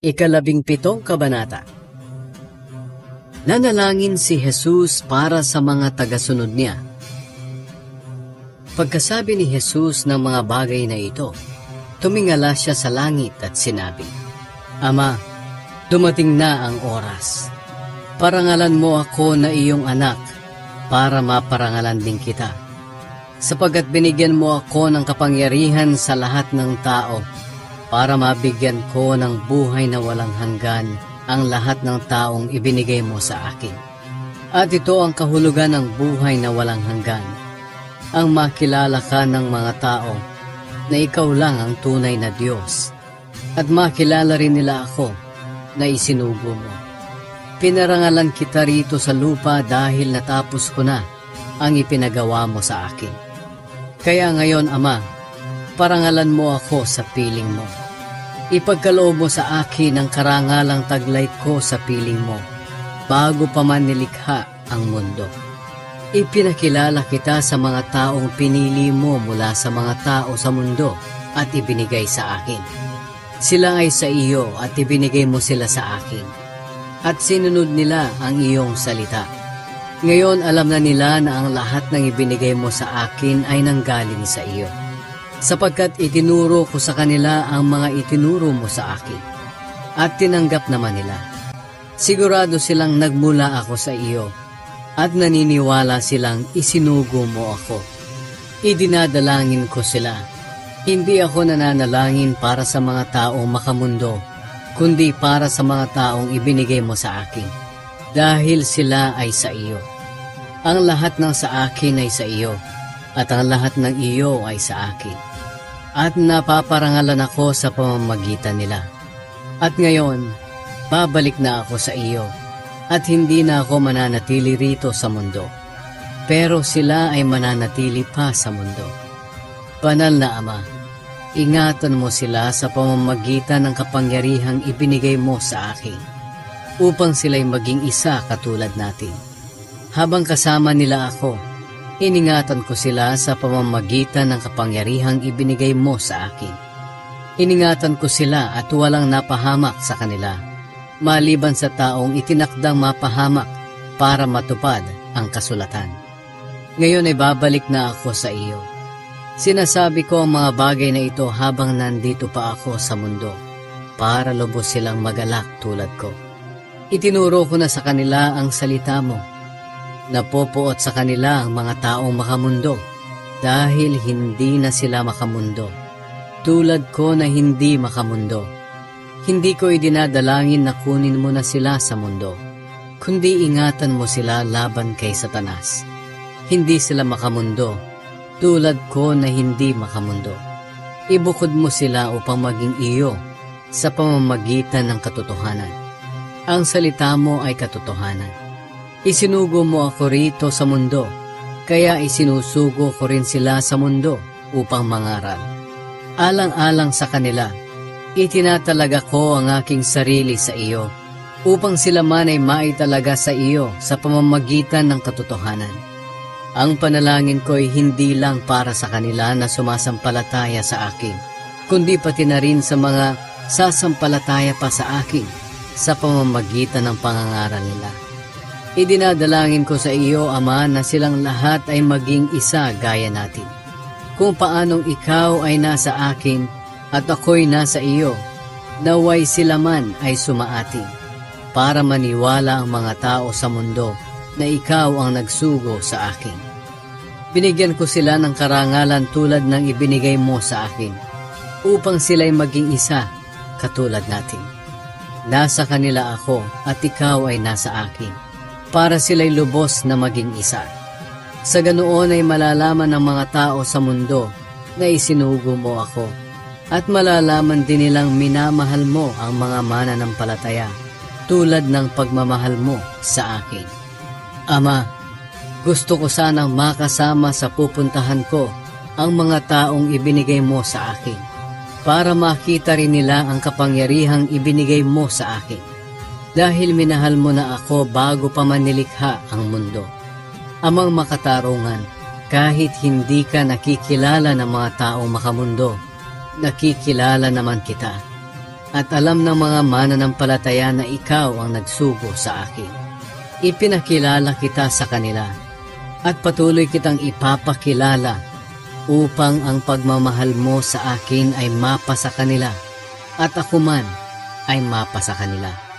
Ikalabingpitong kabanata. Nanalangin si Jesus para sa mga tagasunod niya. Pagkasabi ni Jesus ng mga bagay na ito, tumingala siya sa langit at sinabi, Ama, dumating na ang oras. Parangalan mo ako na iyong anak para maparangalan din kita. Sapagkat binigyan mo ako ng kapangyarihan sa lahat ng tao para mabigyan ko ng buhay na walang hanggan ang lahat ng taong ibinigay mo sa akin. At ito ang kahulugan ng buhay na walang hanggan, ang makilala ka ng mga tao na ikaw lang ang tunay na Diyos, at makilala rin nila ako na isinugo mo. Pinarangalan kita rito sa lupa dahil natapos ko na ang ipinagawa mo sa akin. Kaya ngayon, Ama, parangalan mo ako sa piling mo. Ipagkaloob mo sa akin ang karangalang taglay ko sa piling mo, bago pa man nilikha ang mundo. Ipinakilala kita sa mga taong pinili mo mula sa mga tao sa mundo at ibinigay sa akin. Sila ay sa iyo at ibinigay mo sila sa akin. At sinunod nila ang iyong salita. Ngayon alam na nila na ang lahat ng ibinigay mo sa akin ay nanggaling sa iyo. Sapagkat itinuro ko sa kanila ang mga itinuro mo sa akin, at tinanggap naman nila. Sigurado silang nagmula ako sa iyo, at naniniwala silang isinugo mo ako. Idinadalangin ko sila. Hindi ako nananalangin para sa mga taong makamundo, kundi para sa mga taong ibinigay mo sa akin, dahil sila ay sa iyo. Ang lahat ng sa akin ay sa iyo, at ang lahat ng iyo ay sa akin. At napaparangalan ako sa pamamagitan nila. At ngayon, babalik na ako sa iyo, at hindi na ako mananatili rito sa mundo. Pero sila ay mananatili pa sa mundo. Banal na Ama, ingatan mo sila sa pamamagitan ng kapangyarihang ibinigay mo sa akin, upang sila'y maging isa katulad natin. Habang kasama nila ako, iningatan ko sila sa pamamagitan ng kapangyarihang ibinigay mo sa akin. Iningatan ko sila at walang napahamak sa kanila, maliban sa taong itinakdang mapahamak para matupad ang kasulatan. Ngayon ay babalik na ako sa iyo. Sinasabi ko ang mga bagay na ito habang nandito pa ako sa mundo, para lubos silang magalak tulad ko. Itinuro ko na sa kanila ang salita mo. Napopuot sa kanila ang mga taong makamundo dahil hindi na sila makamundo, tulad ko na hindi makamundo. Hindi ko idinadalangin na kunin mo na sila sa mundo, kundi ingatan mo sila laban kay Satanas. Hindi sila makamundo, tulad ko na hindi makamundo. Ibukod mo sila upang maging iyo sa pamamagitan ng katotohanan. Ang salita mo ay katotohanan. Isinugo mo ako rito sa mundo, kaya isinusugo ko rin sila sa mundo upang mangaral. Alang-alang sa kanila, itinatalaga ko ang aking sarili sa iyo, upang sila man ay maitalaga sa iyo sa pamamagitan ng katotohanan. Ang panalangin ko ay hindi lang para sa kanila na sumasampalataya sa akin, kundi pati na rin sa mga sasampalataya pa sa akin sa pamamagitan ng pangangaral nila. Idinadalangin ko sa iyo, Ama, na silang lahat ay maging isa gaya natin. Kung paanong ikaw ay nasa akin at ako'y nasa iyo, naway sila man ay sumaating, para maniwala ang mga tao sa mundo na ikaw ang nagsugo sa akin. Binigyan ko sila ng karangalan tulad ng ibinigay mo sa akin, upang sila'y maging isa katulad natin. Nasa kanila ako at ikaw ay nasa akin, para sila'y lubos na maging isa. Sa ganoon ay malalaman ng mga tao sa mundo na isinugo mo ako, at malalaman din nilang minamahal mo ang mga mananampalataya tulad ng pagmamahal mo sa akin. Ama, gusto ko sanang makasama sa pupuntahan ko ang mga taong ibinigay mo sa akin, para makita rin nila ang kapangyarihang ibinigay mo sa akin. Dahil minahal mo na ako bago pa man nilikha ang mundo. Amang makatarungan, kahit hindi ka nakikilala ng mga taong makamundo, nakikilala naman kita. At alam ng mga mananampalataya na ikaw ang nagsugo sa akin. Ipinakilala kita sa kanila at patuloy kitang ipapakilala upang ang pagmamahal mo sa akin ay mapa sa kanila at ako man ay mapa sa kanila.